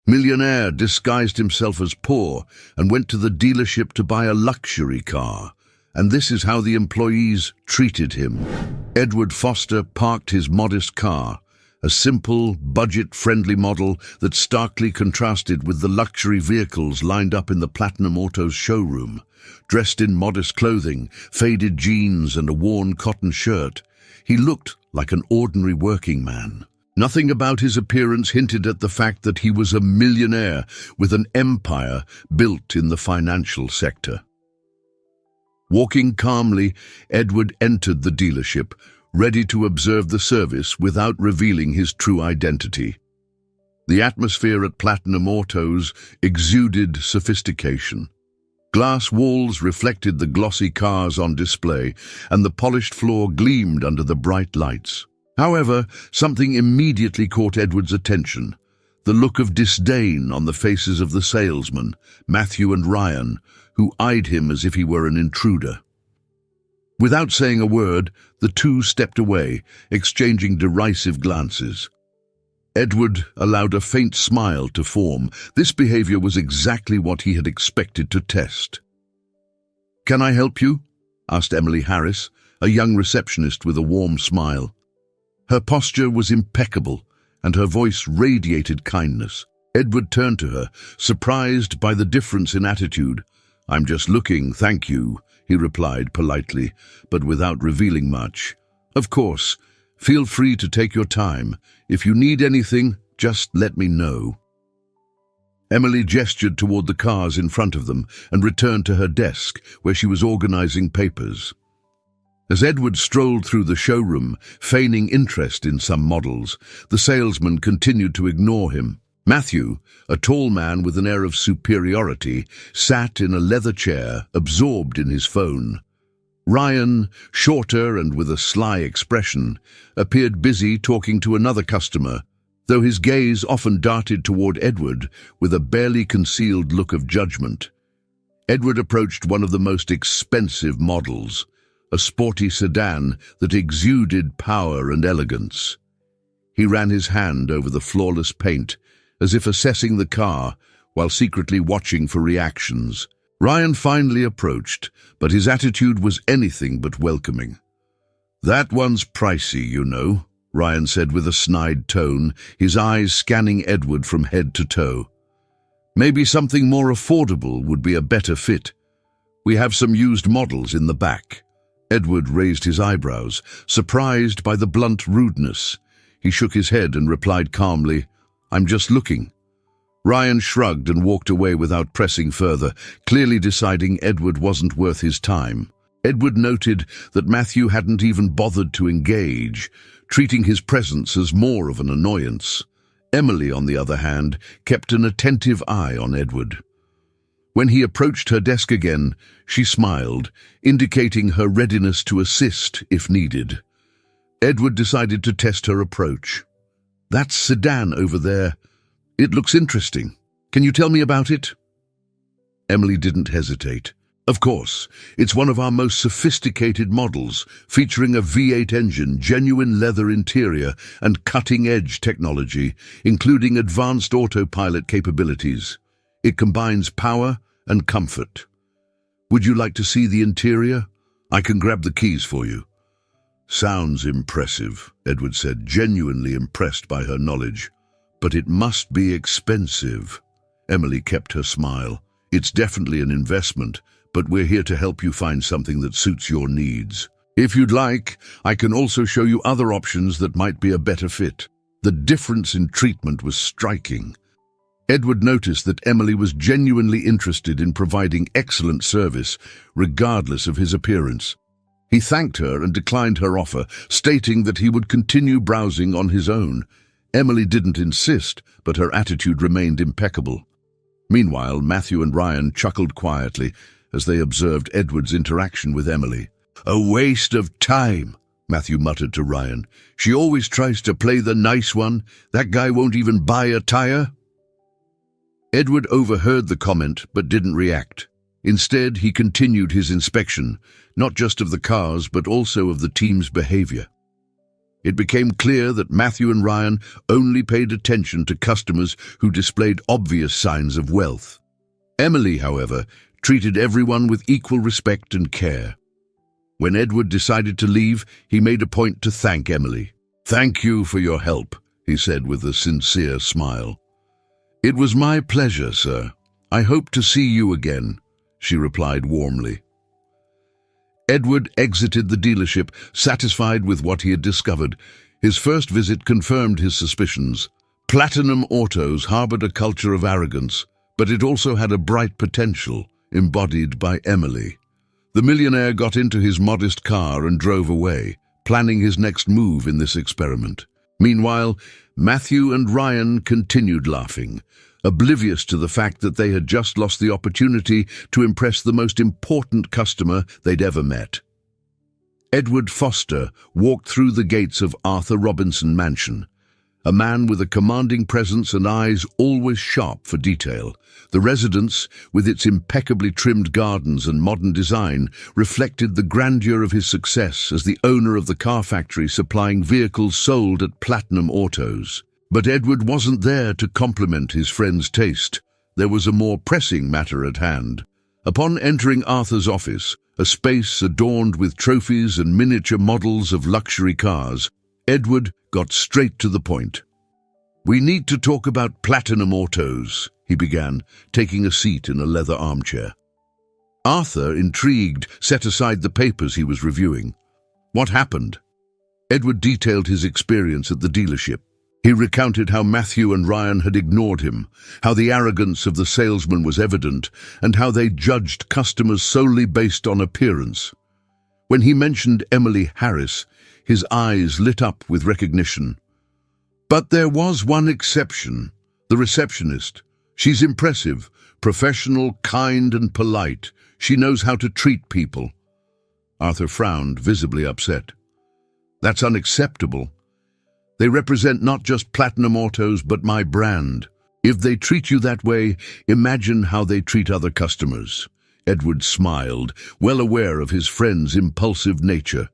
Millionaire disguised himself as poor and went to the dealership to buy a luxury car. And this is how the employees treated him. Edward Foster parked his modest car, a simple, budget-friendly model that starkly contrasted with the luxury vehicles lined up in the Platinum Autos showroom. Dressed in modest clothing, faded jeans and a worn cotton shirt, he looked like an ordinary working man. Nothing about his appearance hinted at the fact that he was a millionaire with an empire built in the financial sector. Walking calmly, Edward entered the dealership, ready to observe the service without revealing his true identity. The atmosphere at Platinum Autos exuded sophistication. Glass walls reflected the glossy cars on display, and the polished floor gleamed under the bright lights. However, something immediately caught Edward's attention: the look of disdain on the faces of the salesmen, Matthew and Ryan, who eyed him as if he were an intruder. Without saying a word, the two stepped away, exchanging derisive glances. Edward allowed a faint smile to form. This behavior was exactly what he had expected to test. "Can I help you?" asked Emily Harris, a young receptionist with a warm smile. Her posture was impeccable, and her voice radiated kindness. Edward turned to her, surprised by the difference in attitude. "I'm just looking, thank you," he replied politely, but without revealing much. "Of course, feel free to take your time. If you need anything, just let me know." Emily gestured toward the cars in front of them and returned to her desk, where she was organizing papers. As Edward strolled through the showroom, feigning interest in some models, the salesman continued to ignore him. Matthew, a tall man with an air of superiority, sat in a leather chair, absorbed in his phone. Ryan, shorter and with a sly expression, appeared busy talking to another customer, though his gaze often darted toward Edward with a barely concealed look of judgment. Edward approached one of the most expensive models, a sporty sedan that exuded power and elegance. He ran his hand over the flawless paint, as if assessing the car while secretly watching for reactions. Ryan finally approached, but his attitude was anything but welcoming. "That one's pricey, you know," Ryan said with a snide tone, his eyes scanning Edward from head to toe. "Maybe something more affordable would be a better fit. We have some used models in the back." Edward raised his eyebrows, surprised by the blunt rudeness. He shook his head and replied calmly, "I'm just looking." Ryan shrugged and walked away without pressing further, clearly deciding Edward wasn't worth his time. Edward noted that Matthew hadn't even bothered to engage, treating his presence as more of an annoyance. Emily, on the other hand, kept an attentive eye on Edward. When he approached her desk again, she smiled, indicating her readiness to assist if needed. Edward decided to test her approach. "That sedan over there, it looks interesting. Can you tell me about it?" Emily didn't hesitate. "Of course, it's one of our most sophisticated models, featuring a V8 engine, genuine leather interior, and cutting-edge technology, including advanced autopilot capabilities. It combines power and comfort. Would you like to see the interior? I can grab the keys for you." "Sounds impressive," Edward said, genuinely impressed by her knowledge. "But it must be expensive." Emily kept her smile. "It's definitely an investment, but we're here to help you find something that suits your needs. If you'd like, I can also show you other options that might be a better fit." The difference in treatment was striking. Edward noticed that Emily was genuinely interested in providing excellent service, regardless of his appearance. He thanked her and declined her offer, stating that he would continue browsing on his own. Emily didn't insist, but her attitude remained impeccable. Meanwhile, Matthew and Ryan chuckled quietly as they observed Edward's interaction with Emily. "A waste of time," Matthew muttered to Ryan. "She always tries to play the nice one. That guy won't even buy a tire." Edward overheard the comment but didn't react. Instead, he continued his inspection, not just of the cars but also of the team's behavior. It became clear that Matthew and Ryan only paid attention to customers who displayed obvious signs of wealth. Emily, however, treated everyone with equal respect and care. When Edward decided to leave, he made a point to thank Emily. "Thank you for your help," he said with a sincere smile. "It was my pleasure, sir. I hope to see you again," she replied warmly. Edward exited the dealership, satisfied with what he had discovered. His first visit confirmed his suspicions. Platinum Autos harbored a culture of arrogance, but it also had a bright potential, embodied by Emily. The millionaire got into his modest car and drove away, planning his next move in this experiment. Meanwhile, Matthew and Ryan continued laughing, oblivious to the fact that they had just lost the opportunity to impress the most important customer they'd ever met. Edward Foster walked through the gates of Arthur Robinson Mansion, a man with a commanding presence and eyes always sharp for detail. The residence, with its impeccably trimmed gardens and modern design, reflected the grandeur of his success as the owner of the car factory supplying vehicles sold at Platinum Autos. But Edward wasn't there to compliment his friend's taste. There was a more pressing matter at hand. Upon entering Arthur's office, a space adorned with trophies and miniature models of luxury cars, Edward got straight to the point. "We need to talk about Platinum Autos," he began, taking a seat in a leather armchair. Arthur, intrigued, set aside the papers he was reviewing. "What happened?" Edward detailed his experience at the dealership. He recounted how Matthew and Ryan had ignored him, how the arrogance of the salesman was evident, and how they judged customers solely based on appearance. When he mentioned Emily Harris, his eyes lit up with recognition. "But there was one exception, the receptionist. She's impressive, professional, kind and polite. She knows how to treat people." Arthur frowned, visibly upset. "That's unacceptable. They represent not just Platinum Autos, but my brand. If they treat you that way, imagine how they treat other customers." Edward smiled, well aware of his friend's impulsive nature.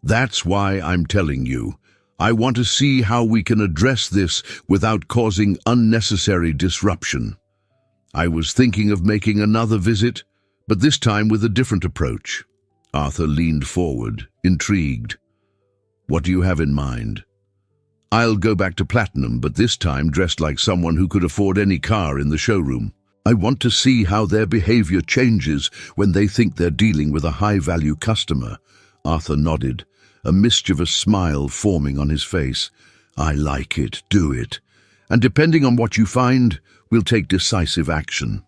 "That's why I'm telling you. I want to see how we can address this without causing unnecessary disruption. I was thinking of making another visit, but this time with a different approach." Arthur leaned forward, intrigued. "What do you have in mind?" "I'll go back to Platinum, but this time dressed like someone who could afford any car in the showroom. I want to see how their behavior changes when they think they're dealing with a high-value customer." Arthur nodded, a mischievous smile forming on his face. "I like it, do it. And depending on what you find, we'll take decisive action."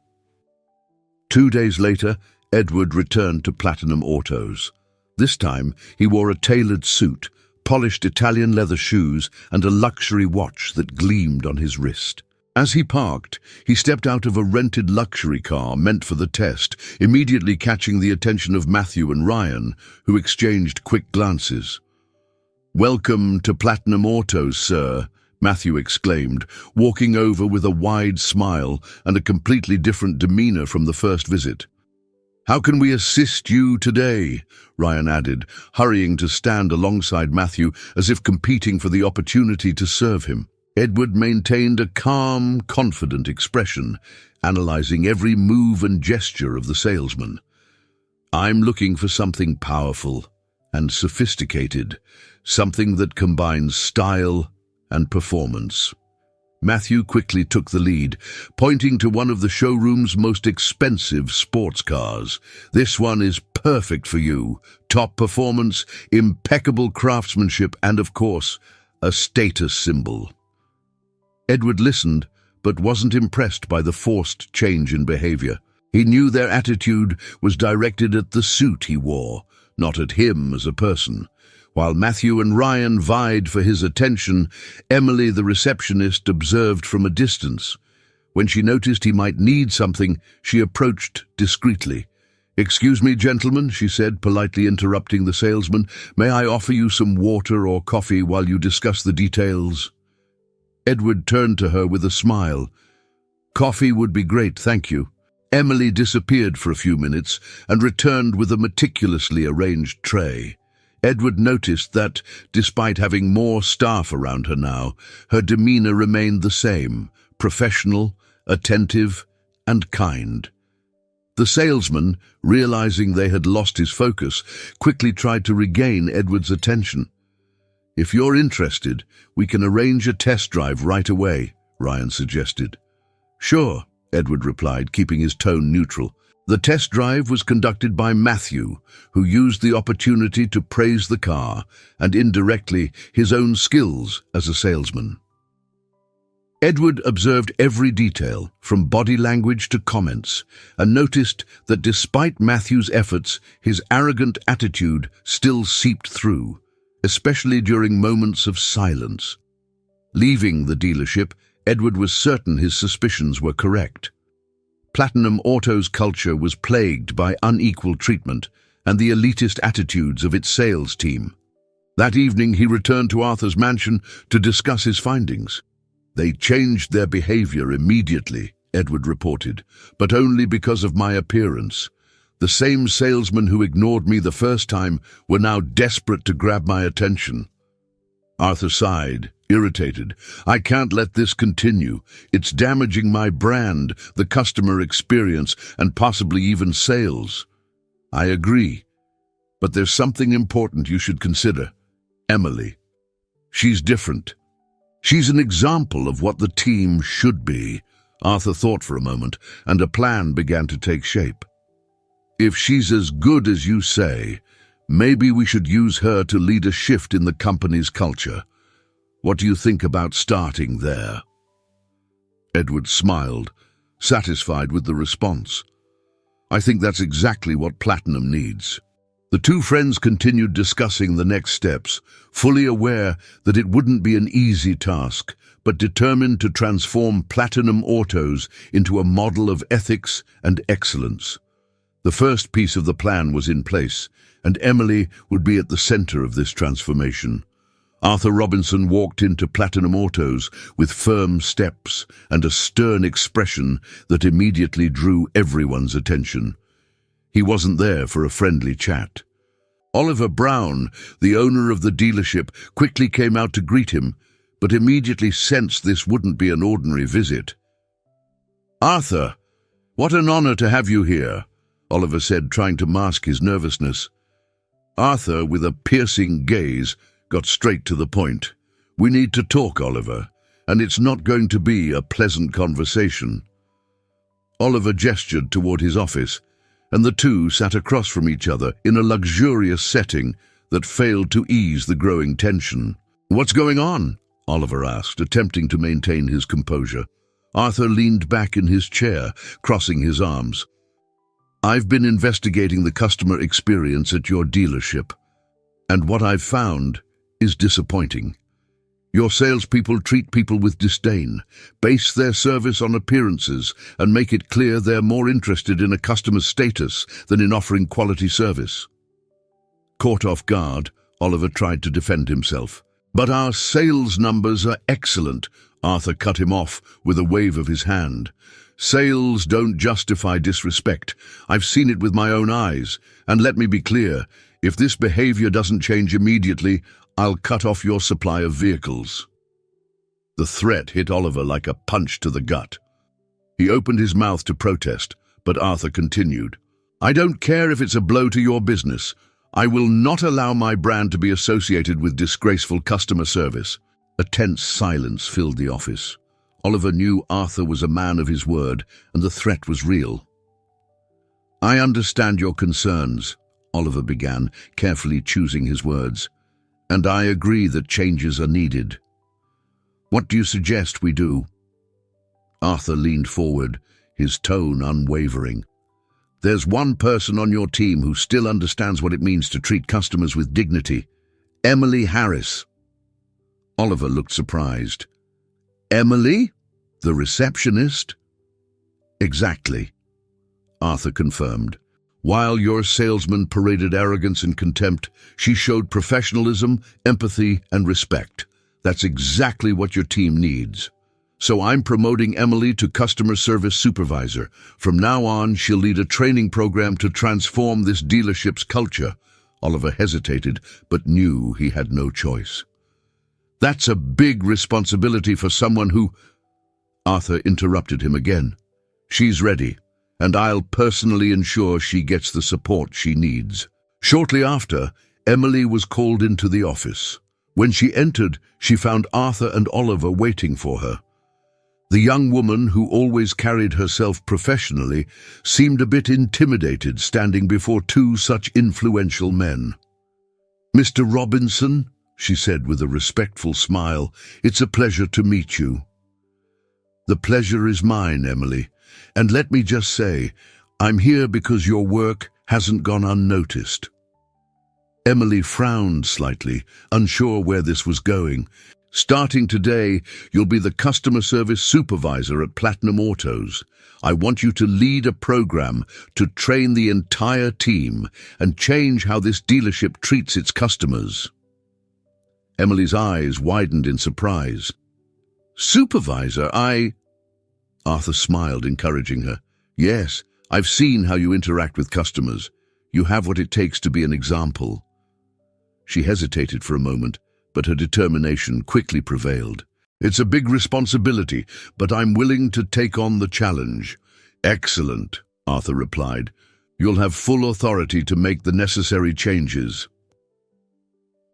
2 days later, Edward returned to Platinum Autos. This time, he wore a tailored suit, polished Italian leather shoes, and a luxury watch that gleamed on his wrist. As he parked, he stepped out of a rented luxury car meant for the test, immediately catching the attention of Matthew and Ryan, who exchanged quick glances. "Welcome to Platinum Autos, sir," Matthew exclaimed, walking over with a wide smile and a completely different demeanor from the first visit. "How can we assist you today?" Ryan added, hurrying to stand alongside Matthew as if competing for the opportunity to serve him. Edward maintained a calm, confident expression, analyzing every move and gesture of the salesman. "I'm looking for something powerful and sophisticated, something that combines style and performance." Matthew quickly took the lead, pointing to one of the showroom's most expensive sports cars. "This one is perfect for you. Top performance, impeccable craftsmanship, and of course, a status symbol." Edward listened, but wasn't impressed by the forced change in behavior. He knew their attitude was directed at the suit he wore, not at him as a person. While Matthew and Ryan vied for his attention, Emily, the receptionist, observed from a distance. When she noticed he might need something, she approached discreetly. "Excuse me, gentlemen," she said, politely interrupting the salesman. "May I offer you some water or coffee while you discuss the details?" Edward turned to her with a smile. "Coffee would be great, thank you." Emily disappeared for a few minutes and returned with a meticulously arranged tray. Edward noticed that, despite having more staff around her now, her demeanor remained the same, professional, attentive, and kind. The salesman, realizing they had lost his focus, quickly tried to regain Edward's attention. "If you're interested, we can arrange a test drive right away," Ryan suggested. "Sure," Edward replied, keeping his tone neutral. The test drive was conducted by Matthew, who used the opportunity to praise the car and indirectly his own skills as a salesman. Edward observed every detail, from body language to comments, and noticed that despite Matthew's efforts, his arrogant attitude still seeped through, especially during moments of silence. Leaving the dealership, Edward was certain his suspicions were correct. Platinum Auto's culture was plagued by unequal treatment and the elitist attitudes of its sales team. That evening he returned to Arthur's mansion to discuss his findings. "They changed their behavior immediately," Edward reported, "but only because of my appearance. The same salesmen who ignored me the first time were now desperate to grab my attention." Arthur sighed, irritated. "I can't let this continue. It's damaging my brand, the customer experience, and possibly even sales." "I agree. But there's something important you should consider. Emily. She's different. She's an example of what the team should be." Arthur thought for a moment, and a plan began to take shape. "If she's as good as you say, maybe we should use her to lead a shift in the company's culture. What do you think about starting there?" Edward smiled, satisfied with the response. "I think that's exactly what Platinum needs." The two friends continued discussing the next steps, fully aware that it wouldn't be an easy task, but determined to transform Platinum Autos into a model of ethics and excellence. The first piece of the plan was in place, and Emily would be at the center of this transformation. Arthur Robinson walked into Platinum Autos with firm steps and a stern expression that immediately drew everyone's attention. He wasn't there for a friendly chat. Oliver Brown, the owner of the dealership, quickly came out to greet him, but immediately sensed this wouldn't be an ordinary visit. "Arthur, what an honor to have you here," Oliver said, trying to mask his nervousness. Arthur, with a piercing gaze, got straight to the point. "We need to talk, Oliver, and it's not going to be a pleasant conversation." Oliver gestured toward his office, and the two sat across from each other in a luxurious setting that failed to ease the growing tension. "What's going on?" Oliver asked, attempting to maintain his composure. Arthur leaned back in his chair, crossing his arms. "I've been investigating the customer experience at your dealership, and what I've found is disappointing. Your salespeople treat people with disdain, base their service on appearances, and make it clear they're more interested in a customer's status than in offering quality service." Caught off guard, Oliver tried to defend himself. "But our sales numbers are excellent," Arthur cut him off with a wave of his hand. "Sales don't justify disrespect. I've seen it with my own eyes, and let me be clear, if this behavior doesn't change immediately, I'll cut off your supply of vehicles." The threat hit Oliver like a punch to the gut. He opened his mouth to protest, but Arthur continued. "I don't care if it's a blow to your business. I will not allow my brand to be associated with disgraceful customer service." A tense silence filled the office. Oliver knew Arthur was a man of his word, and the threat was real. "I understand your concerns," Oliver began, carefully choosing his words. "And I agree that changes are needed. What do you suggest we do?" Arthur leaned forward, his tone unwavering. "There's one person on your team who still understands what it means to treat customers with dignity. Emily Harris." Oliver looked surprised. "Emily? The receptionist?" "Exactly," Arthur confirmed. "While your salesman paraded arrogance and contempt, she showed professionalism, empathy, and respect. That's exactly what your team needs. So I'm promoting Emily to Customer Service Supervisor. From now on, she'll lead a training program to transform this dealership's culture." Oliver hesitated, but knew he had no choice. That's a big responsibility for someone who... Arthur interrupted him again. She's ready, and I'll personally ensure she gets the support she needs. Shortly after, Emily was called into the office. When she entered, she found Arthur and Oliver waiting for her. The young woman, who always carried herself professionally, seemed a bit intimidated standing before two such influential men. "Mr. Robinson," she said with a respectful smile, "it's a pleasure to meet you." "The pleasure is mine, Emily, and let me just say, I'm here because your work hasn't gone unnoticed." Emily frowned slightly, unsure where this was going. "Starting today, you'll be the customer service supervisor at Platinum Autos. I want you to lead a program to train the entire team and change how this dealership treats its customers." Emily's eyes widened in surprise. "Supervisor, Arthur smiled, encouraging her. "Yes, I've seen how you interact with customers. You have what it takes to be an example." She hesitated for a moment, but her determination quickly prevailed. "It's a big responsibility, but I'm willing to take on the challenge." "Excellent," Arthur replied. "You'll have full authority to make the necessary changes."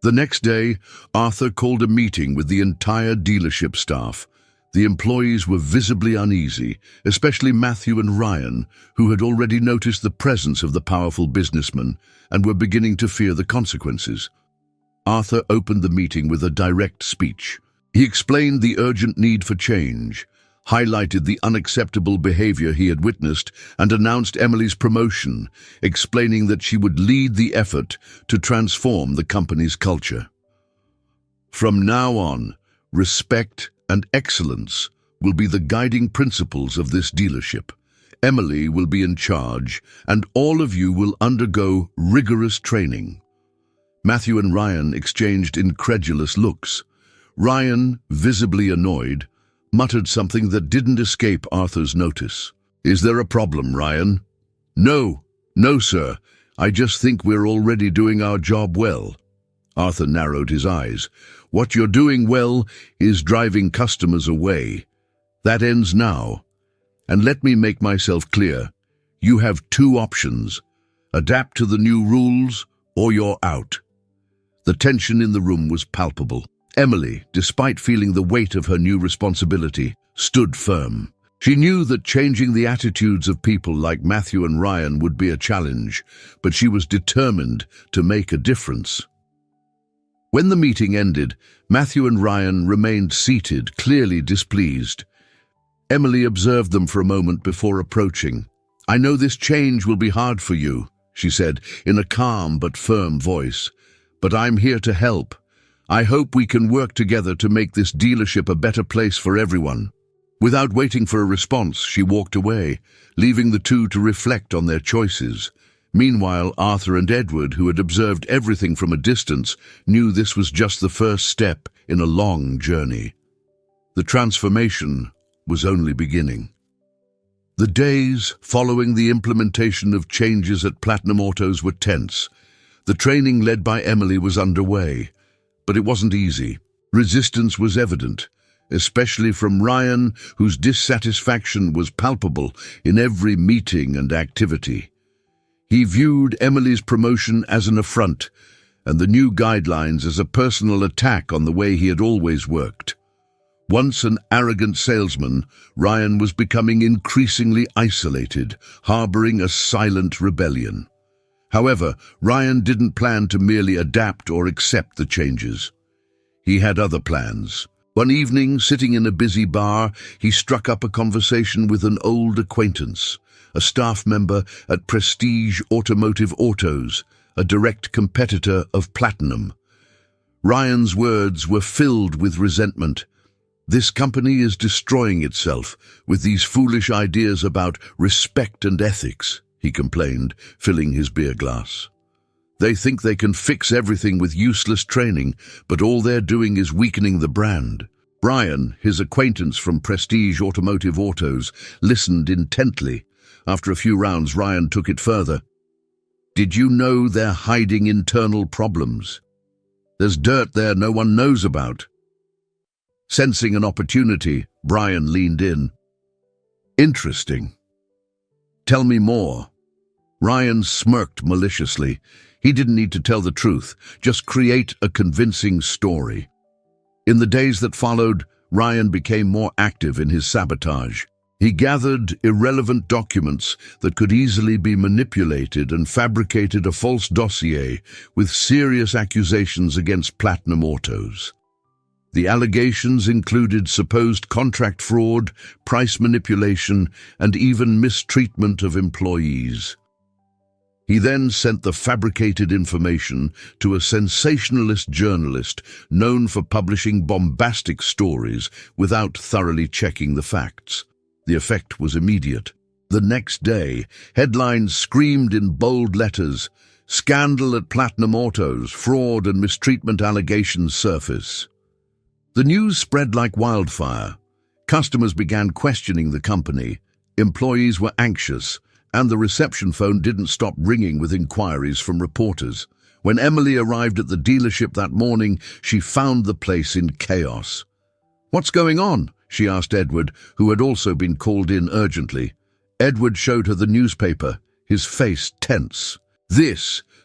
The next day, Arthur called a meeting with the entire dealership staff. The employees were visibly uneasy, especially Matthew and Ryan, who had already noticed the presence of the powerful businessman and were beginning to fear the consequences. Arthur opened the meeting with a direct speech. He explained the urgent need for change, highlighted the unacceptable behavior he had witnessed, and announced Emily's promotion, explaining that she would lead the effort to transform the company's culture. "From now on, respect and excellence will be the guiding principles of this dealership. Emily will be in charge, and all of you will undergo rigorous training." Matthew and Ryan exchanged incredulous looks. Ryan, visibly annoyed, muttered something that didn't escape Arthur's notice. "Is there a problem, Ryan?" No, sir. I just think we're already doing our job well." Arthur narrowed his eyes. "What you're doing well is driving customers away. That ends now. And let me make myself clear. You have two options. Adapt to the new rules, or you're out." The tension in the room was palpable. Emily, despite feeling the weight of her new responsibility, stood firm. She knew that changing the attitudes of people like Matthew and Ryan would be a challenge, but she was determined to make a difference. When the meeting ended, Matthew and Ryan remained seated, clearly displeased. Emily observed them for a moment before approaching. "I know this change will be hard for you," she said in a calm but firm voice, "but I'm here to help. I hope we can work together to make this dealership a better place for everyone." Without waiting for a response, she walked away, leaving the two to reflect on their choices. Meanwhile, Arthur and Edward, who had observed everything from a distance, knew this was just the first step in a long journey. The transformation was only beginning. The days following the implementation of changes at Platinum Autos were tense. The training led by Emily was underway, but it wasn't easy. Resistance was evident, especially from Ryan, whose dissatisfaction was palpable in every meeting and activity. He viewed Emily's promotion as an affront, and the new guidelines as a personal attack on the way he had always worked. Once an arrogant salesman, Ryan was becoming increasingly isolated, harboring a silent rebellion. However, Ryan didn't plan to merely adapt or accept the changes. He had other plans. One evening, sitting in a busy bar, he struck up a conversation with an old acquaintance, a staff member at Prestige Automotive Autos, a direct competitor of Platinum. Ryan's words were filled with resentment. "This company is destroying itself with these foolish ideas about respect and ethics," he complained, filling his beer glass. "They think they can fix everything with useless training, but all they're doing is weakening the brand." Brian, his acquaintance from Prestige Automotive Autos, listened intently. After a few rounds, Ryan took it further. Did you know they're hiding internal problems? There's dirt there no one knows about. Sensing an opportunity, Brian leaned in. Interesting. Tell me more. Ryan smirked maliciously. He didn't need to tell the truth, just create a convincing story. In the days that followed, Ryan became more active in his sabotage. He gathered irrelevant documents that could easily be manipulated and fabricated a false dossier with serious accusations against Platinum Autos. The allegations included supposed contract fraud, price manipulation, and even mistreatment of employees. He then sent the fabricated information to a sensationalist journalist known for publishing bombastic stories without thoroughly checking the facts. The effect was immediate. The next day, headlines screamed in bold letters, "Scandal at Platinum Autos, fraud and mistreatment allegations surface." The news spread like wildfire. Customers began questioning the company. Employees were anxious, and the reception phone didn't stop ringing with inquiries from reporters. When Emily arrived at the dealership that morning, she found the place in chaos. "What's going on?" she asked Edward, who had also been called in urgently. Edward showed her the newspaper, his face tense.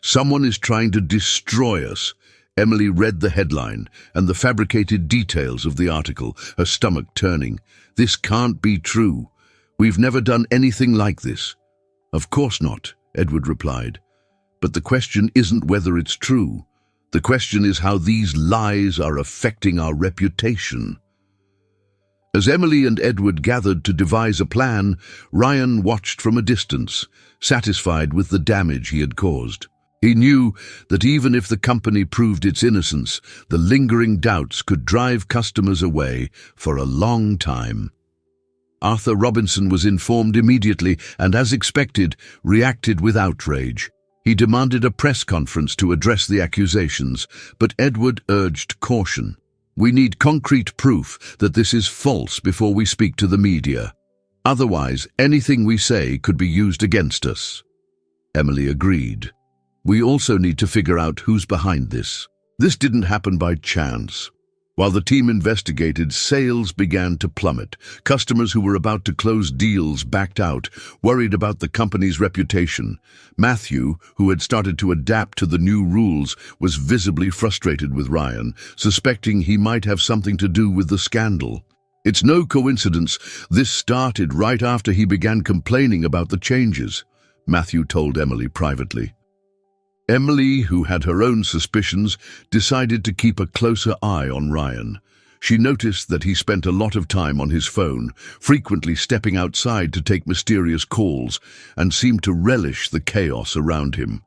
Someone is trying to destroy us." Emily read the headline and the fabricated details of the article, her stomach turning. "This can't be true. We've never done anything like this." "Of course not," Edward replied. "But the question isn't whether it's true. The question is how these lies are affecting our reputation." As Emily and Edward gathered to devise a plan, Ryan watched from a distance, satisfied with the damage he had caused. He knew that even if the company proved its innocence, the lingering doubts could drive customers away for a long time. Arthur Robinson was informed immediately and, as expected, reacted with outrage. He demanded a press conference to address the accusations, but Edward urged caution. "We need concrete proof that this is false before we speak to the media. Otherwise, anything we say could be used against us." Emily agreed. "We also need to figure out who's behind this. This didn't happen by chance." While the team investigated, sales began to plummet. Customers who were about to close deals backed out, worried about the company's reputation. Matthew, who had started to adapt to the new rules, was visibly frustrated with Ryan, suspecting he might have something to do with the scandal. "It's no coincidence this started right after he began complaining about the changes," Matthew told Emily privately. Emily, who had her own suspicions, decided to keep a closer eye on Ryan. She noticed that he spent a lot of time on his phone, frequently stepping outside to take mysterious calls, and seemed to relish the chaos around him.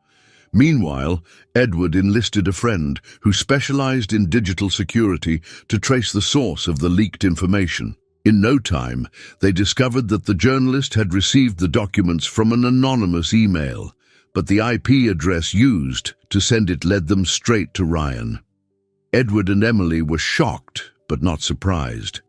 Meanwhile, Edward enlisted a friend who specialized in digital security to trace the source of the leaked information. In no time, they discovered that the journalist had received the documents from an anonymous email, but the IP address used to send it led them straight to Ryan. Edward and Emily were shocked, but not surprised.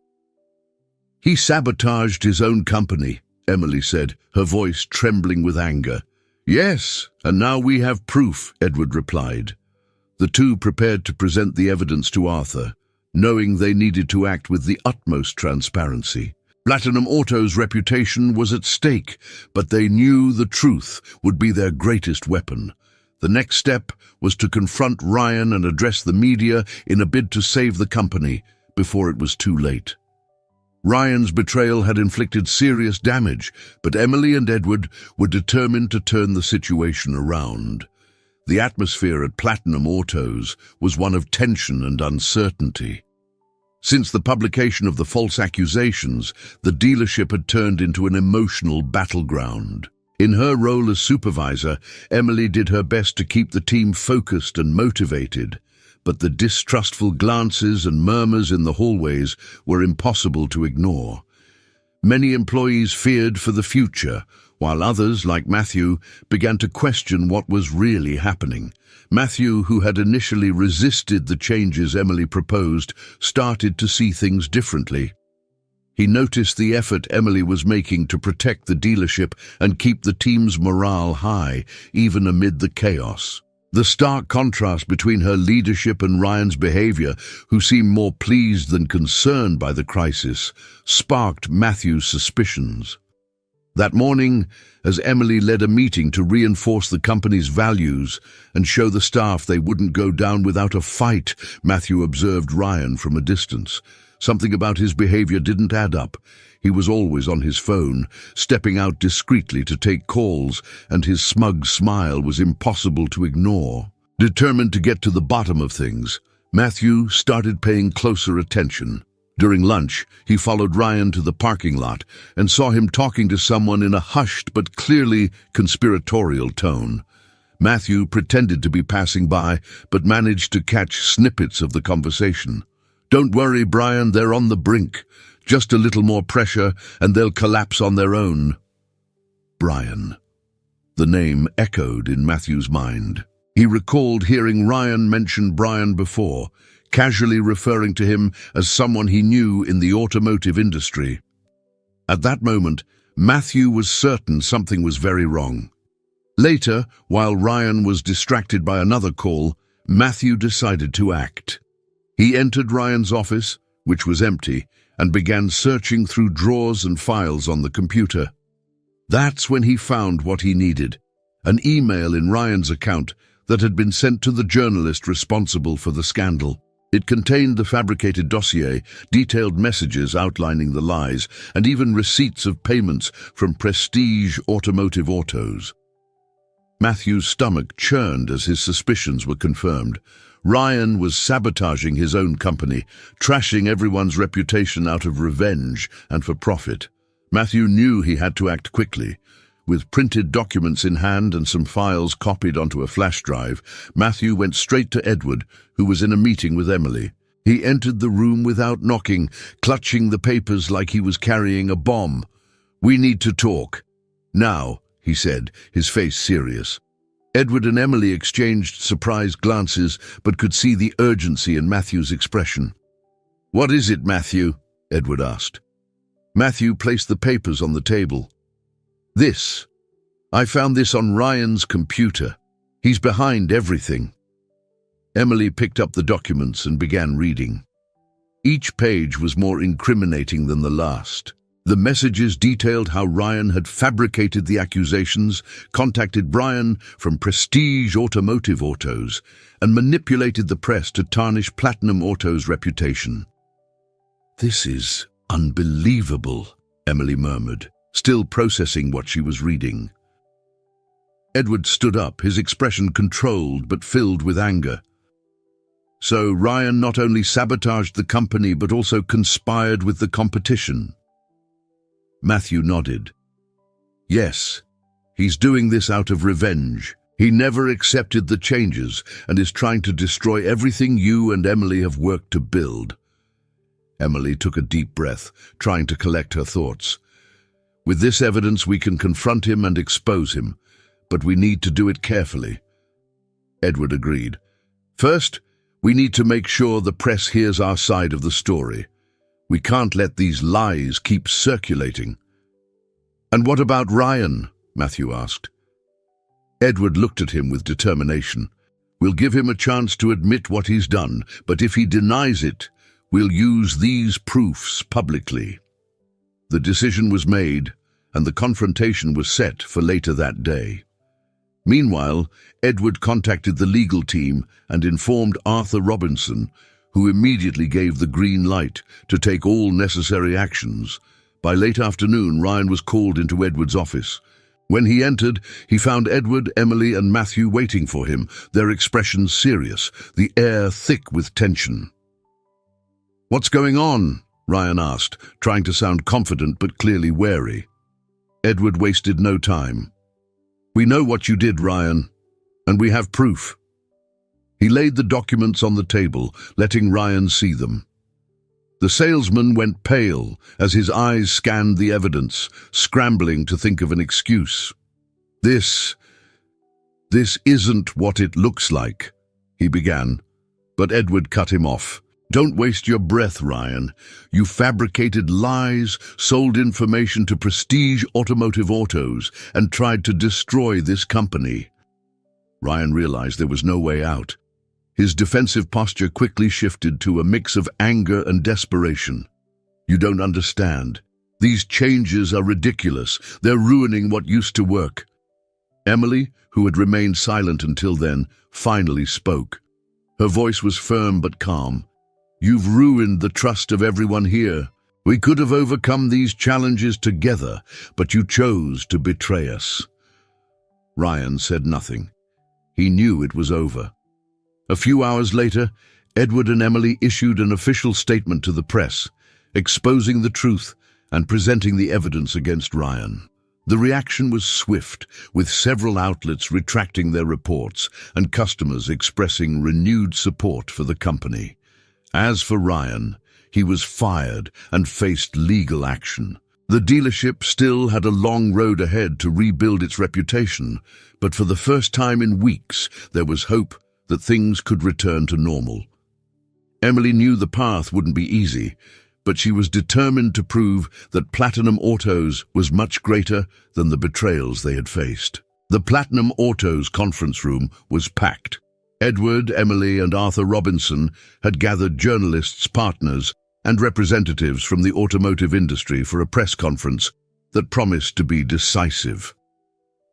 "He sabotaged his own company," Emily said, her voice trembling with anger. "Yes, and now we have proof," Edward replied. The two prepared to present the evidence to Arthur, knowing they needed to act with the utmost transparency. Platinum Auto's reputation was at stake, but they knew the truth would be their greatest weapon. The next step was to confront Ryan and address the media in a bid to save the company before it was too late. Ryan's betrayal had inflicted serious damage, but Emily and Edward were determined to turn the situation around. The atmosphere at Platinum Autos was one of tension and uncertainty. Since the publication of the false accusations, the dealership had turned into an emotional battleground. In her role as supervisor, Emily did her best to keep the team focused and motivated, but the distrustful glances and murmurs in the hallways were impossible to ignore. Many employees feared for the future, while others, like Matthew, began to question what was really happening. Matthew, who had initially resisted the changes Emily proposed, started to see things differently. He noticed the effort Emily was making to protect the dealership and keep the team's morale high, even amid the chaos. The stark contrast between her leadership and Ryan's behavior, who seemed more pleased than concerned by the crisis, sparked Matthew's suspicions. That morning, as Emily led a meeting to reinforce the company's values and show the staff they wouldn't go down without a fight, Matthew observed Ryan from a distance. Something about his behavior didn't add up. He was always on his phone, stepping out discreetly to take calls, and his smug smile was impossible to ignore. Determined to get to the bottom of things, Matthew started paying closer attention. During lunch, he followed Ryan to the parking lot and saw him talking to someone in a hushed but clearly conspiratorial tone. Matthew pretended to be passing by, but managed to catch snippets of the conversation. "Don't worry, Brian, they're on the brink. Just a little more pressure and they'll collapse on their own." Brian. The name echoed in Matthew's mind. He recalled hearing Ryan mention Brian before, casually referring to him as someone he knew in the automotive industry. At that moment, Matthew was certain something was very wrong. Later, while Ryan was distracted by another call, Matthew decided to act. He entered Ryan's office, which was empty, and began searching through drawers and files on the computer. That's when he found what he needed, an email in Ryan's account that had been sent to the journalist responsible for the scandal. It contained the fabricated dossier, detailed messages outlining the lies, and even receipts of payments from Prestige Automotive Autos. Matthew's stomach churned as his suspicions were confirmed. Ryan was sabotaging his own company, trashing everyone's reputation out of revenge and for profit. Matthew knew he had to act quickly. With printed documents in hand and some files copied onto a flash drive, Matthew went straight to Edward, who was in a meeting with Emily. He entered the room without knocking, clutching the papers like he was carrying a bomb. "We need to talk." "Now," he said, his face serious. Edward and Emily exchanged surprised glances, but could see the urgency in Matthew's expression. "What is it, Matthew?" Edward asked. Matthew placed the papers on the table. "This. I found this on Ryan's computer. He's behind everything." Emily picked up the documents and began reading. Each page was more incriminating than the last. The messages detailed how Ryan had fabricated the accusations, contacted Brian from Prestige Automotive Autos, and manipulated the press to tarnish Platinum Auto's reputation. "This is unbelievable," Emily murmured, still processing what she was reading. Edward stood up, his expression controlled but filled with anger. "So Ryan not only sabotaged the company but also conspired with the competition?" Matthew nodded. "Yes, he's doing this out of revenge. He never accepted the changes and is trying to destroy everything you and Emily have worked to build." Emily took a deep breath, trying to collect her thoughts. "With this evidence, we can confront him and expose him, but we need to do it carefully." Edward agreed. "First, we need to make sure the press hears our side of the story. We can't let these lies keep circulating." "And what about Ryan?" Matthew asked. Edward looked at him with determination. "We'll give him a chance to admit what he's done, but if he denies it, we'll use these proofs publicly." The decision was made, and the confrontation was set for later that day. Meanwhile, Edward contacted the legal team and informed Arthur Robinson, who immediately gave the green light to take all necessary actions. By late afternoon, Ryan was called into Edward's office. When he entered, he found Edward, Emily, and Matthew waiting for him, their expressions serious, the air thick with tension. "What's going on?" Ryan asked, trying to sound confident but clearly wary. Edward wasted no time. "We know what you did, Ryan, and we have proof." He laid the documents on the table, letting Ryan see them. The salesman went pale as his eyes scanned the evidence, scrambling to think of an excuse. This isn't what it looks like," he began, but Edward cut him off. Don't waste your breath, Ryan. You fabricated lies, sold information to Prestige Automotive Autos, and tried to destroy this company. Ryan realized there was no way out. His defensive posture quickly shifted to a mix of anger and desperation. You don't understand. These changes are ridiculous. They're ruining what used to work. Emily, who had remained silent until then, finally spoke. Her voice was firm but calm. You've ruined the trust of everyone here. We could have overcome these challenges together, but you chose to betray us. Ryan said nothing. He knew it was over. A few hours later, Edward and Emily issued an official statement to the press, exposing the truth and presenting the evidence against Ryan. The reaction was swift, with several outlets retracting their reports and customers expressing renewed support for the company. As for Ryan, he was fired and faced legal action. The dealership still had a long road ahead to rebuild its reputation, but for the first time in weeks, there was hope that things could return to normal. Emily knew the path wouldn't be easy, but she was determined to prove that Platinum Autos was much greater than the betrayals they had faced. The Platinum Autos conference room was packed. Edward, Emily, and Arthur Robinson had gathered journalists, partners, and representatives from the automotive industry for a press conference that promised to be decisive.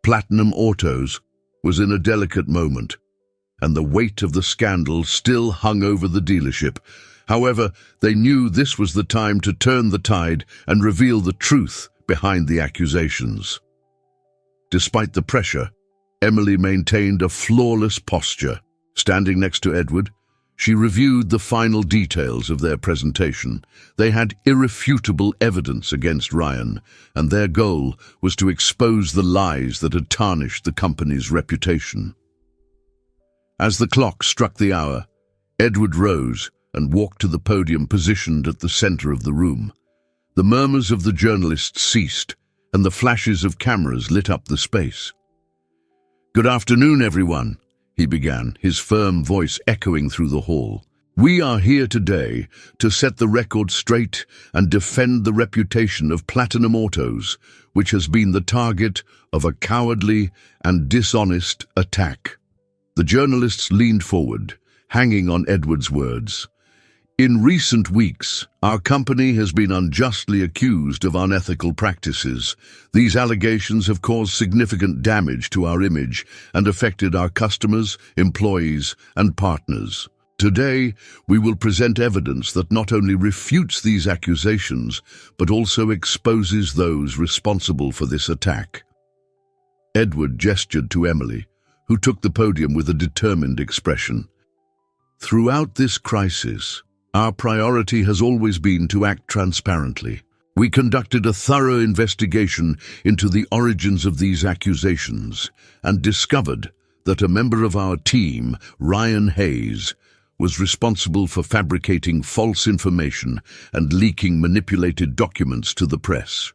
Platinum Autos was in a delicate moment, and the weight of the scandal still hung over the dealership. However, they knew this was the time to turn the tide and reveal the truth behind the accusations. Despite the pressure, Emily maintained a flawless posture. Standing next to Edward, she reviewed the final details of their presentation. They had irrefutable evidence against Ryan, and their goal was to expose the lies that had tarnished the company's reputation. As the clock struck the hour, Edward rose and walked to the podium positioned at the center of the room. The murmurs of the journalists ceased, and the flashes of cameras lit up the space. "Good afternoon, everyone," he began, his firm voice echoing through the hall. "We are here today to set the record straight and defend the reputation of Platinum Autos, which has been the target of a cowardly and dishonest attack." The journalists leaned forward, hanging on Edward's words. "In recent weeks, our company has been unjustly accused of unethical practices. These allegations have caused significant damage to our image and affected our customers, employees, and partners. Today, we will present evidence that not only refutes these accusations, but also exposes those responsible for this attack." Edward gestured to Emily, who took the podium with a determined expression. "Throughout this crisis, our priority has always been to act transparently. We conducted a thorough investigation into the origins of these accusations and discovered that a member of our team, Ryan Hayes, was responsible for fabricating false information and leaking manipulated documents to the press."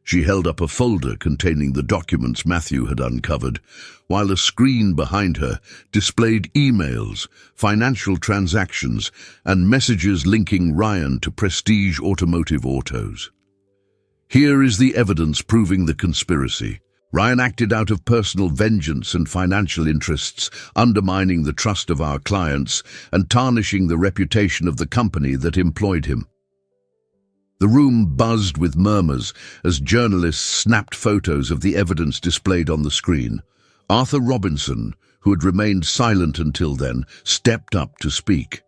She held up a folder containing the documents Matthew had uncovered, while a screen behind her displayed emails, financial transactions, and messages linking Ryan to Prestige Automotive Autos. "Here is the evidence proving the conspiracy. Ryan acted out of personal vengeance and financial interests, undermining the trust of our clients and tarnishing the reputation of the company that employed him." The room buzzed with murmurs as journalists snapped photos of the evidence displayed on the screen. Arthur Robinson, who had remained silent until then, stepped up to speak.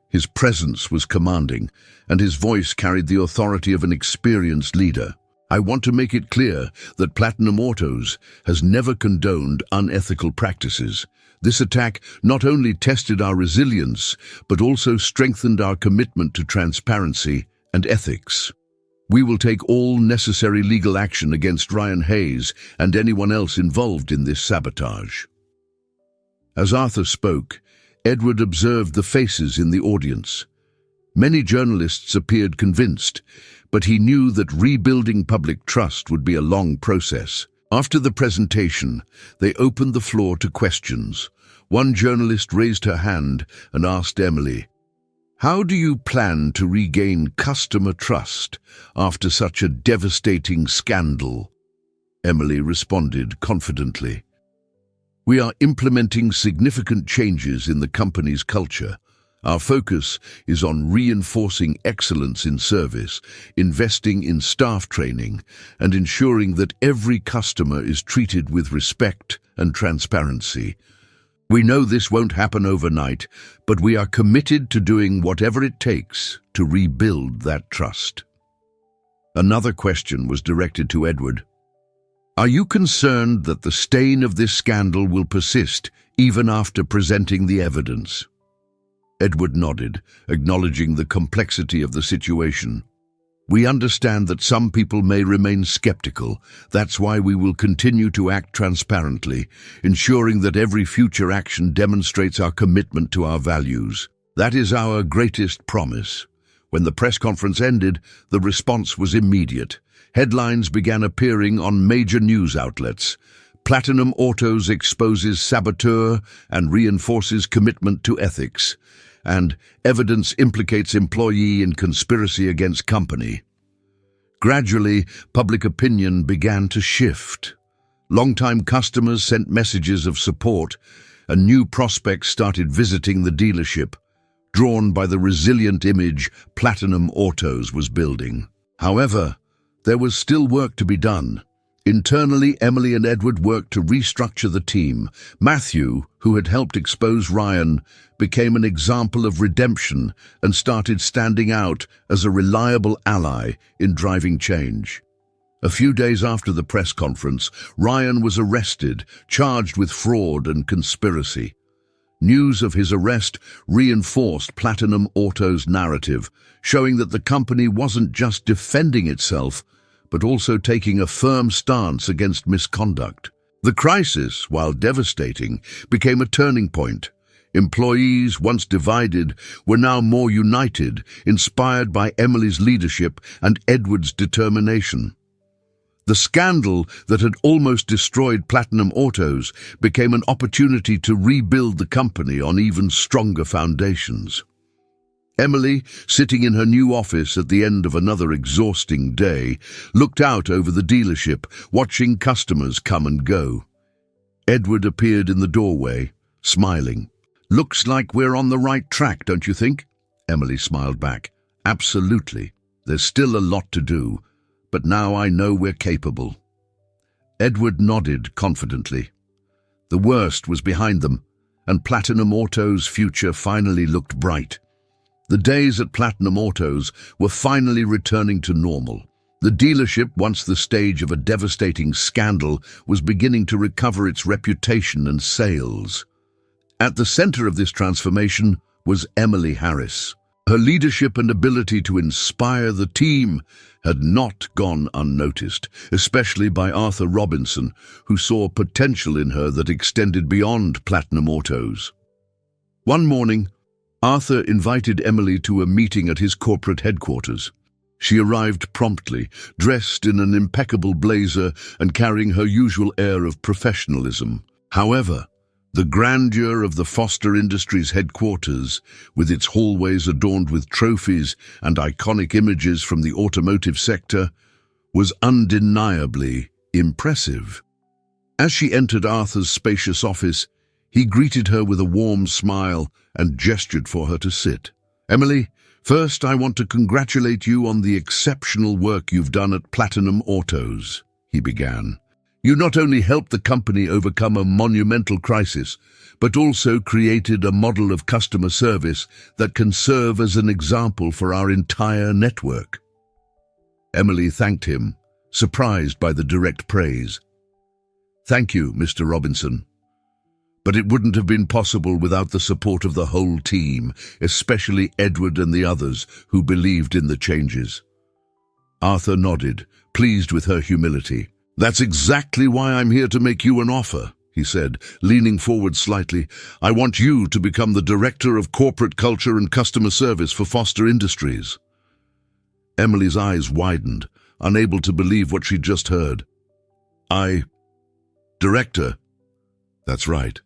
His presence was commanding, and his voice carried the authority of an experienced leader. "I want to make it clear that Platinum Autos has never condoned unethical practices. This attack not only tested our resilience, but also strengthened our commitment to transparency and ethics. We will take all necessary legal action against Ryan Hayes and anyone else involved in this sabotage." As Arthur spoke, Edward observed the faces in the audience. Many journalists appeared convinced, but he knew that rebuilding public trust would be a long process. After the presentation, they opened the floor to questions. One journalist raised her hand and asked Emily, How do you plan to regain customer trust after such a devastating scandal? Emily responded confidently. We are implementing significant changes in the company's culture. Our focus is on reinforcing excellence in service, investing in staff training, and ensuring that every customer is treated with respect and transparency. We know this won't happen overnight, but we are committed to doing whatever it takes to rebuild that trust. Another question was directed to Edward. Are you concerned that the stain of this scandal will persist even after presenting the evidence? Edward nodded, acknowledging the complexity of the situation. We understand that some people may remain skeptical. That's why we will continue to act transparently, ensuring that every future action demonstrates our commitment to our values. That is our greatest promise. When the press conference ended, the response was immediate. Headlines began appearing on major news outlets. Platinum Autos exposes saboteur and reinforces commitment to ethics. And evidence implicates employee in conspiracy against company. Gradually, public opinion began to shift. Longtime customers sent messages of support, and new prospects started visiting the dealership, drawn by the resilient image Platinum Autos was building. However, there was still work to be done. Internally, Emily and Edward worked to restructure the team. Matthew, who had helped expose Ryan, became an example of redemption and started standing out as a reliable ally in driving change. A few days after the press conference, Ryan was arrested, charged with fraud and conspiracy. News of his arrest reinforced Platinum Autos' narrative, showing that the company wasn't just defending itself, but also taking a firm stance against misconduct. The crisis, while devastating, became a turning point. Employees, once divided, were now more united, inspired by Emily's leadership and Edward's determination. The scandal that had almost destroyed Platinum Autos became an opportunity to rebuild the company on even stronger foundations. Emily, sitting in her new office at the end of another exhausting day, looked out over the dealership, watching customers come and go. Edward appeared in the doorway, smiling. "Looks like we're on the right track, don't you think?" Emily smiled back. "Absolutely. There's still a lot to do, but now I know we're capable." Edward nodded confidently. The worst was behind them, and Platinum Autos' future finally looked bright. The days at Platinum Autos were finally returning to normal. The dealership, once the stage of a devastating scandal, was beginning to recover its reputation and sales. At the center of this transformation was Emily Harris. Her leadership and ability to inspire the team had not gone unnoticed, especially by Arthur Robinson, who saw potential in her that extended beyond Platinum Autos. One morning, Arthur invited Emily to a meeting at his corporate headquarters. She arrived promptly, dressed in an impeccable blazer and carrying her usual air of professionalism. However, the grandeur of the Foster Industries headquarters, with its hallways adorned with trophies and iconic images from the automotive sector, was undeniably impressive. As she entered Arthur's spacious office, he greeted her with a warm smile and gestured for her to sit. "Emily, first I want to congratulate you on the exceptional work you've done at Platinum Autos," he began. "You not only helped the company overcome a monumental crisis, but also created a model of customer service that can serve as an example for our entire network." Emily thanked him, surprised by the direct praise. "Thank you, Mr. Robinson. But it wouldn't have been possible without the support of the whole team, especially Edward and the others who believed in the changes." Arthur nodded, pleased with her humility. "That's exactly why I'm here to make you an offer," he said, leaning forward slightly. "I want you to become the Director of Corporate Culture and Customer Service for Foster Industries." Emily's eyes widened, unable to believe what she'd just heard. Director?" "That's right,"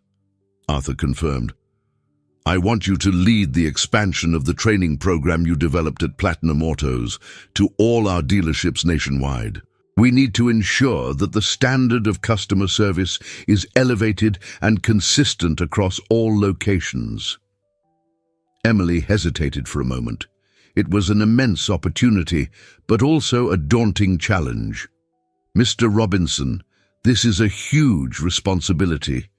Arthur confirmed. I want you to lead the expansion of the training program you developed at Platinum Autos to all our dealerships nationwide. We need to ensure that the standard of customer service is elevated and consistent across all locations." Emily hesitated for a moment. It was an immense opportunity, but also a daunting challenge. "Mr. Robinson, this is a huge responsibility."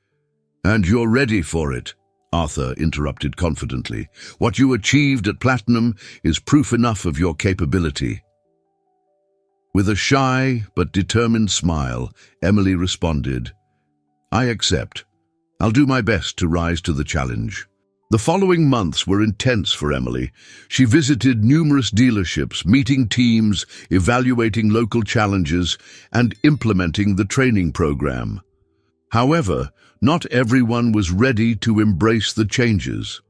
"And you're ready for it," Arthur interrupted confidently. "What you achieved at Platinum is proof enough of your capability." With a shy but determined smile, Emily responded, "I accept. I'll do my best to rise to the challenge." The following months were intense for Emily. She visited numerous dealerships, meeting teams, evaluating local challenges, and implementing the training program. However, not everyone was ready to embrace the changes.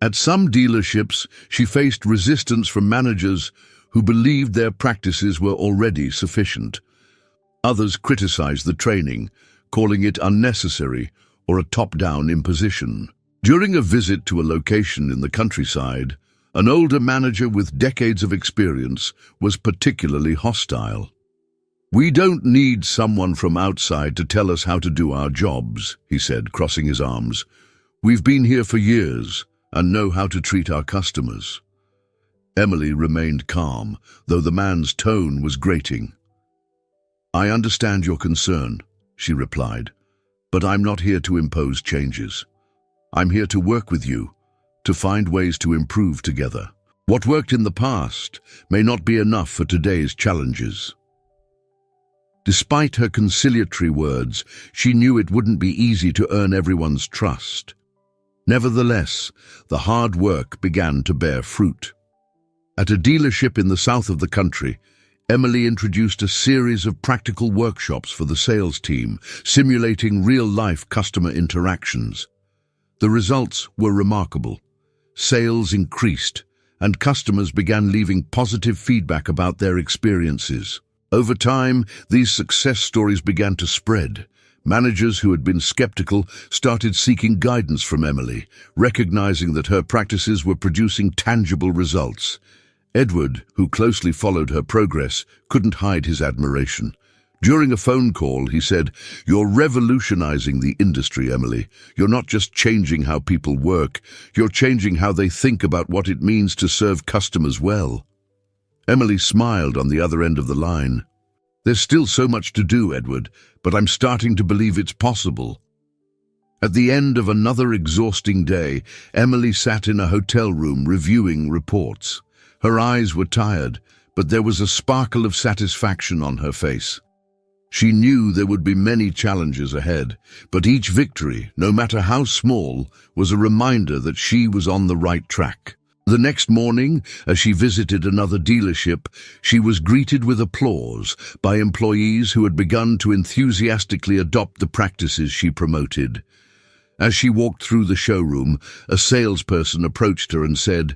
At some dealerships, she faced resistance from managers who believed their practices were already sufficient. Others criticized the training, calling it unnecessary or a top-down imposition. During a visit to a location in the countryside, an older manager with decades of experience was particularly hostile. "We don't need someone from outside to tell us how to do our jobs," he said, crossing his arms. "We've been here for years and know how to treat our customers." Emily remained calm, though the man's tone was grating. "I understand your concern," she replied, "but I'm not here to impose changes. I'm here to work with you, to find ways to improve together. What worked in the past may not be enough for today's challenges." Despite her conciliatory words, she knew it wouldn't be easy to earn everyone's trust. Nevertheless, the hard work began to bear fruit. At a dealership in the south of the country, Emily introduced a series of practical workshops for the sales team, simulating real-life customer interactions. The results were remarkable. Sales increased, and customers began leaving positive feedback about their experiences. Over time, these success stories began to spread. Managers who had been skeptical started seeking guidance from Emily, recognizing that her practices were producing tangible results. Edward, who closely followed her progress, couldn't hide his admiration. During a phone call, he said, "You're revolutionizing the industry, Emily. You're not just changing how people work, you're changing how they think about what it means to serve customers well." Emily smiled on the other end of the line. "There's still so much to do, Edward, but I'm starting to believe it's possible." At the end of another exhausting day, Emily sat in a hotel room reviewing reports. Her eyes were tired, but there was a sparkle of satisfaction on her face. She knew there would be many challenges ahead, but each victory, no matter how small, was a reminder that she was on the right track. The next morning, as she visited another dealership, she was greeted with applause by employees who had begun to enthusiastically adopt the practices she promoted. As she walked through the showroom, a salesperson approached her and said,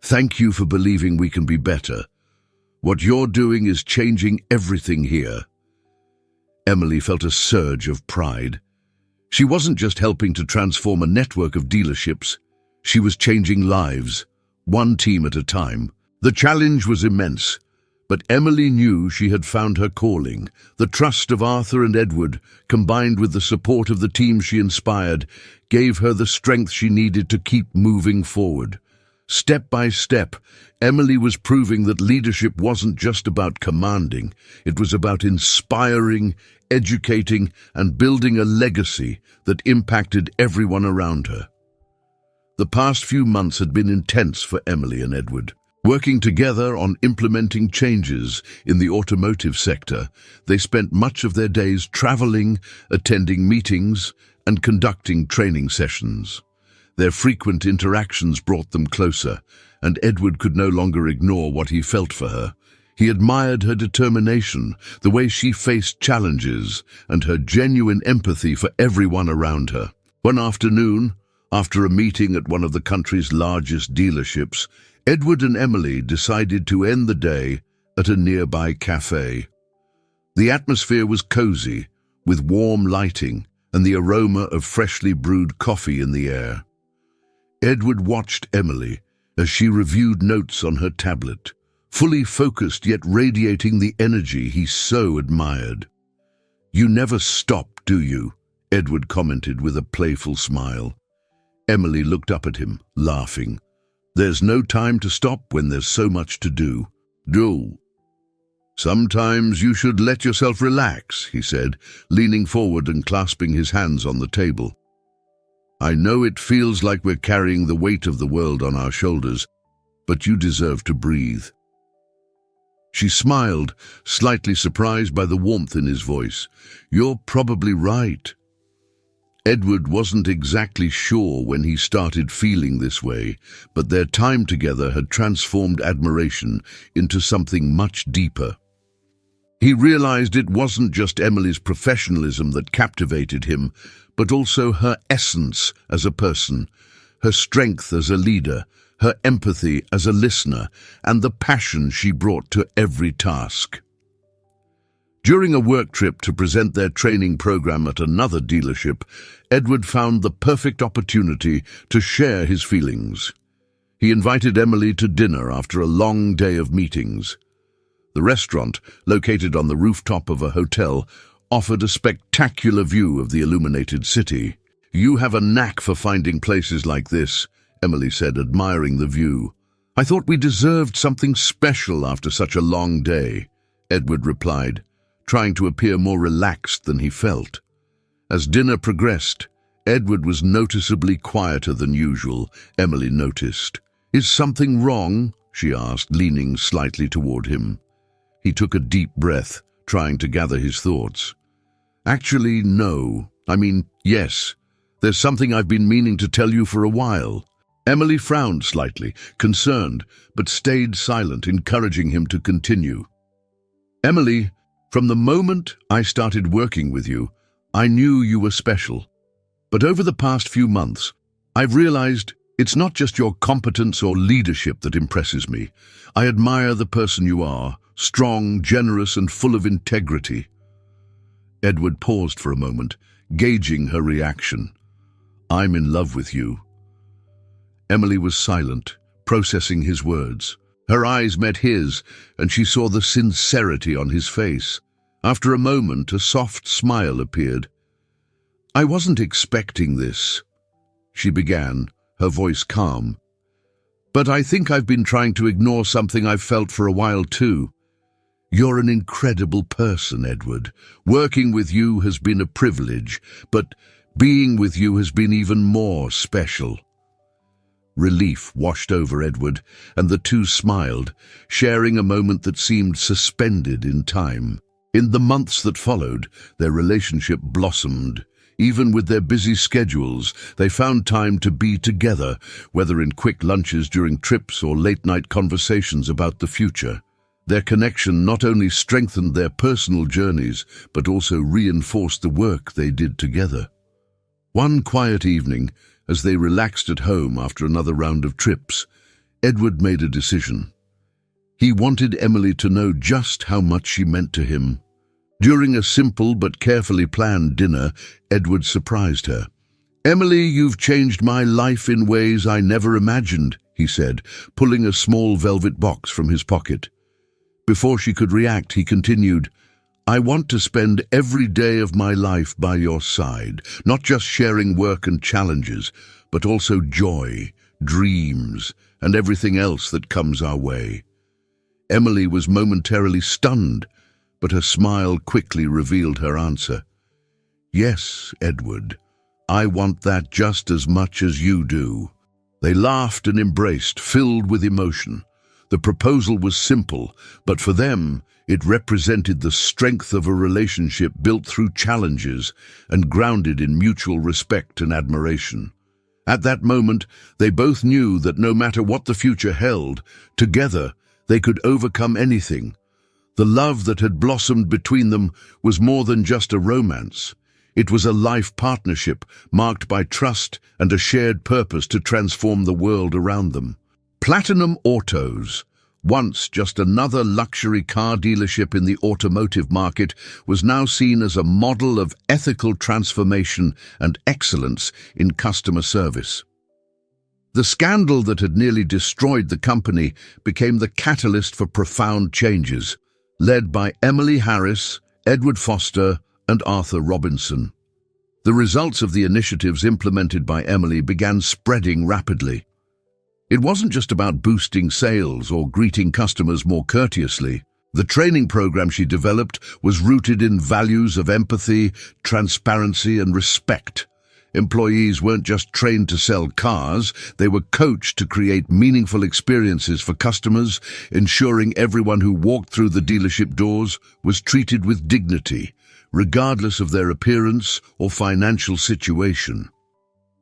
"Thank you for believing we can be better. What you're doing is changing everything here." Emily felt a surge of pride. She wasn't just helping to transform a network of dealerships, she was changing lives, one team at a time. The challenge was immense, but Emily knew she had found her calling. The trust of Arthur and Edward, combined with the support of the team she inspired, gave her the strength she needed to keep moving forward. Step by step, Emily was proving that leadership wasn't just about commanding, it was about inspiring, educating, and building a legacy that impacted everyone around her. The past few months had been intense for Emily and Edward. Working together on implementing changes in the automotive sector, they spent much of their days traveling, attending meetings, and conducting training sessions. Their frequent interactions brought them closer, and Edward could no longer ignore what he felt for her. He admired her determination, the way she faced challenges, and her genuine empathy for everyone around her. One afternoon, after a meeting at one of the country's largest dealerships, Edward and Emily decided to end the day at a nearby cafe. The atmosphere was cozy, with warm lighting and the aroma of freshly brewed coffee in the air. Edward watched Emily as she reviewed notes on her tablet, fully focused yet radiating the energy he so admired. "You never stop, do you?" Edward commented with a playful smile. Emily looked up at him, laughing. "There's no time to stop when there's so much to do." "Sometimes you should let yourself relax," he said, leaning forward and clasping his hands on the table. "I know it feels like we're carrying the weight of the world on our shoulders, but you deserve to breathe." She smiled, slightly surprised by the warmth in his voice. "You're probably right." Edward wasn't exactly sure when he started feeling this way, but their time together had transformed admiration into something much deeper. He realized it wasn't just Emily's professionalism that captivated him, but also her essence as a person, her strength as a leader, her empathy as a listener, and the passion she brought to every task. During a work trip to present their training program at another dealership, Edward found the perfect opportunity to share his feelings. He invited Emily to dinner after a long day of meetings. The restaurant, located on the rooftop of a hotel, offered a spectacular view of the illuminated city. "You have a knack for finding places like this," Emily said, admiring the view. "I thought we deserved something special after such a long day," Edward replied, trying to appear more relaxed than he felt. As dinner progressed, Edward was noticeably quieter than usual, Emily noticed. "Is something wrong?" she asked, leaning slightly toward him. He took a deep breath, trying to gather his thoughts. "Actually, no. Yes. There's something I've been meaning to tell you for a while." Emily frowned slightly, concerned, but stayed silent, encouraging him to continue. "Emily, from the moment I started working with you, I knew you were special. But over the past few months, I've realized it's not just your competence or leadership that impresses me. I admire the person you are, strong, generous, and full of integrity." Edward paused for a moment, gauging her reaction. "I'm in love with you." Emily was silent, processing his words. Her eyes met his, and she saw the sincerity on his face. After a moment, a soft smile appeared. "I wasn't expecting this," she began, her voice calm. "But I think I've been trying to ignore something I've felt for a while too. You're an incredible person, Edward. Working with you has been a privilege, but being with you has been even more special." Relief washed over Edward, and the two smiled, sharing a moment that seemed suspended in time. In the months that followed, their relationship blossomed. Even with their busy schedules, they found time to be together, whether in quick lunches during trips or late-night conversations about the future. Their connection not only strengthened their personal journeys, but also reinforced the work they did together. One quiet evening, as they relaxed at home after another round of trips, Edward made a decision. He wanted Emily to know just how much she meant to him. During a simple but carefully planned dinner, Edward surprised her. "Emily, you've changed my life in ways I never imagined," he said, pulling a small velvet box from his pocket. Before she could react, he continued, "I want to spend every day of my life by your side, not just sharing work and challenges, but also joy, dreams, and everything else that comes our way." Emily was momentarily stunned, but her smile quickly revealed her answer. "Yes, Edward, I want that just as much as you do." They laughed and embraced, filled with emotion. The proposal was simple, but for them, it represented the strength of a relationship built through challenges and grounded in mutual respect and admiration. At that moment, they both knew that no matter what the future held, together they could overcome anything. The love that had blossomed between them was more than just a romance. It was a life partnership marked by trust and a shared purpose to transform the world around them. Platinum Autos, once just another luxury car dealership in the automotive market, was now seen as a model of ethical transformation and excellence in customer service. The scandal that had nearly destroyed the company became the catalyst for profound changes, led by Emily Harris, Edward Foster, and Arthur Robinson. The results of the initiatives implemented by Emily began spreading rapidly. It wasn't just about boosting sales or greeting customers more courteously. The training program she developed was rooted in values of empathy, transparency, and respect. Employees weren't just trained to sell cars, they were coached to create meaningful experiences for customers, ensuring everyone who walked through the dealership doors was treated with dignity, regardless of their appearance or financial situation.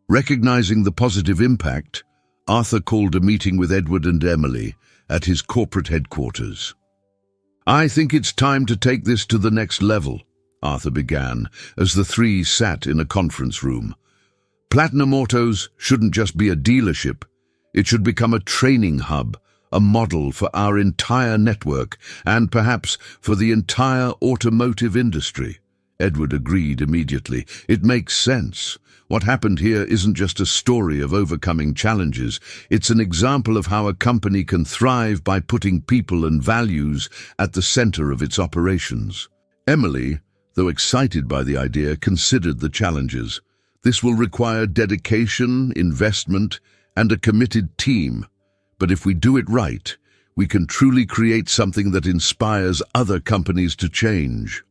Recognizing the positive impact, Arthur called a meeting with Edward and Emily at his corporate headquarters. "I think it's time to take this to the next level," Arthur began, as the three sat in a conference room. "Platinum Autos shouldn't just be a dealership. It should become a training hub, a model for our entire network, and perhaps for the entire automotive industry." Edward agreed immediately. "It makes sense. What happened here isn't just a story of overcoming challenges. It's an example of how a company can thrive by putting people and values at the center of its operations." Emily, though excited by the idea, considered the challenges. "This will require dedication, investment, and a committed team. But if we do it right, we can truly create something that inspires other companies to change."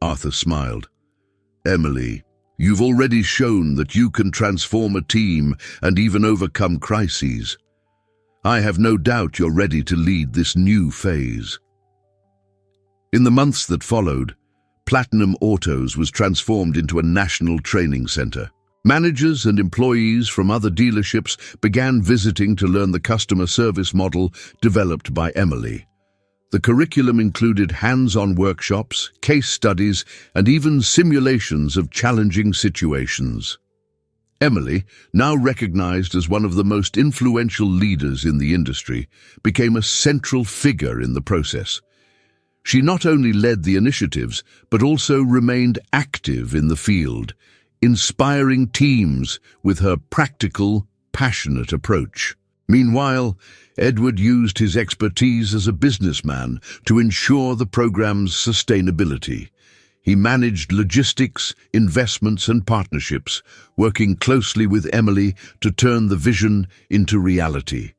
Arthur smiled. "Emily, you've already shown that you can transform a team and even overcome crises. I have no doubt you're ready to lead this new phase." In the months that followed, Platinum Autos was transformed into a national training center. Managers and employees from other dealerships began visiting to learn the customer service model developed by Emily. The curriculum included hands-on workshops, case studies, and even simulations of challenging situations. Emily, now recognized as one of the most influential leaders in the industry, became a central figure in the process. She not only led the initiatives, but also remained active in the field, inspiring teams with her practical, passionate approach. Meanwhile, Edward used his expertise as a businessman to ensure the program's sustainability. He managed logistics, investments, and partnerships, working closely with Emily to turn the vision into reality.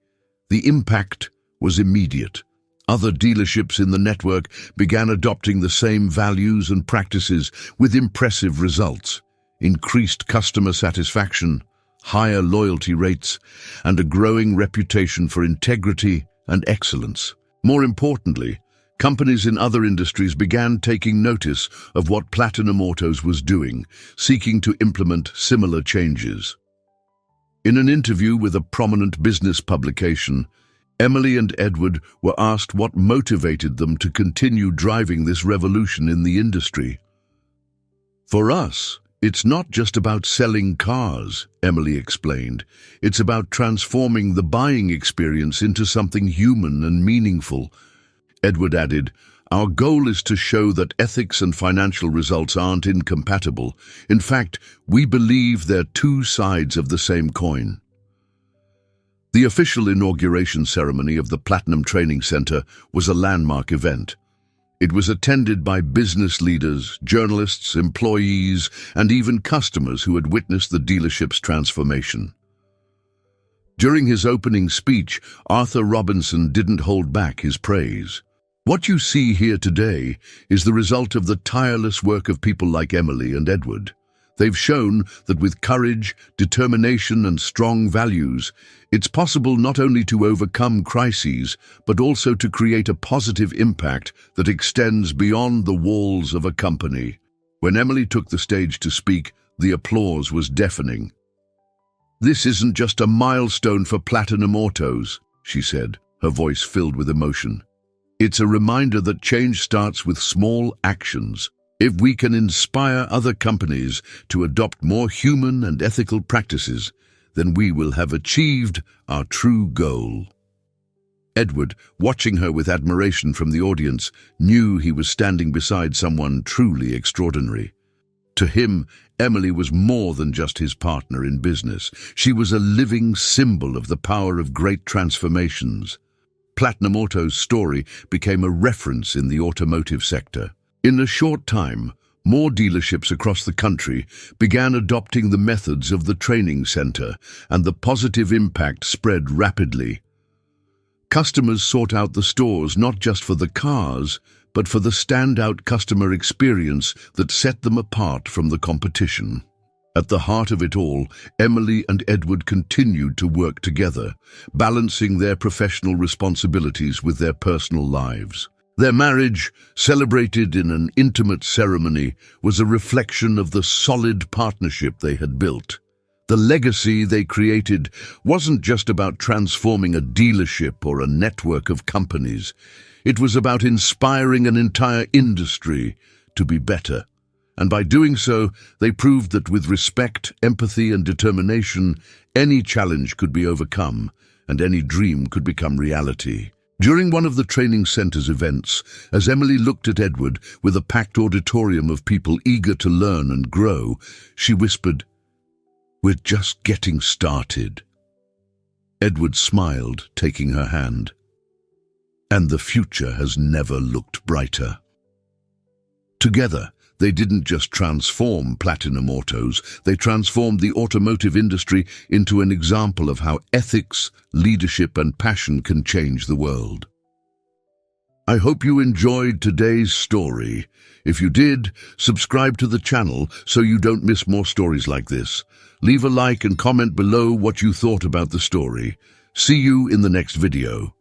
The impact was immediate. Other dealerships in the network began adopting the same values and practices with impressive results: increased customer satisfaction, higher loyalty rates, and a growing reputation for integrity and excellence. More importantly, companies in other industries began taking notice of what Platinum Autos was doing, seeking to implement similar changes. In an interview with a prominent business publication, Emily and Edward were asked what motivated them to continue driving this revolution in the industry. "For us, it's not just about selling cars," Emily explained. "It's about transforming the buying experience into something human and meaningful." Edward added, "Our goal is to show that ethics and financial results aren't incompatible. In fact, we believe they're two sides of the same coin." The official inauguration ceremony of the Platinum Training Center was a landmark event. It was attended by business leaders, journalists, employees, and even customers who had witnessed the dealership's transformation. During his opening speech, Arthur Robinson didn't hold back his praise. "What you see here today is the result of the tireless work of people like Emily and Edward. They've shown that with courage, determination, and strong values, it's possible not only to overcome crises, but also to create a positive impact that extends beyond the walls of a company." When Emily took the stage to speak, the applause was deafening. "This isn't just a milestone for Platinum Autos," she said, her voice filled with emotion. "It's a reminder that change starts with small actions. If we can inspire other companies to adopt more human and ethical practices, then we will have achieved our true goal." Edward, watching her with admiration from the audience, knew he was standing beside someone truly extraordinary. To him, Emily was more than just his partner in business. She was a living symbol of the power of great transformations. Platinum Auto's story became a reference in the automotive sector. In a short time, more dealerships across the country began adopting the methods of the training center, and the positive impact spread rapidly. Customers sought out the stores not just for the cars, but for the standout customer experience that set them apart from the competition. At the heart of it all, Emily and Edward continued to work together, balancing their professional responsibilities with their personal lives. Their marriage, celebrated in an intimate ceremony, was a reflection of the solid partnership they had built. The legacy they created wasn't just about transforming a dealership or a network of companies. It was about inspiring an entire industry to be better. And by doing so, they proved that with respect, empathy, and determination, any challenge could be overcome, and any dream could become reality. During one of the training center's events, as Emily looked at Edward with a packed auditorium of people eager to learn and grow, she whispered, "We're just getting started." Edward smiled, taking her hand. And the future has never looked brighter. Together, they didn't just transform Platinum Autos, they transformed the automotive industry into an example of how ethics, leadership, and passion can change the world. I hope you enjoyed today's story. If you did, subscribe to the channel so you don't miss more stories like this. Leave a like and comment below what you thought about the story. See you in the next video.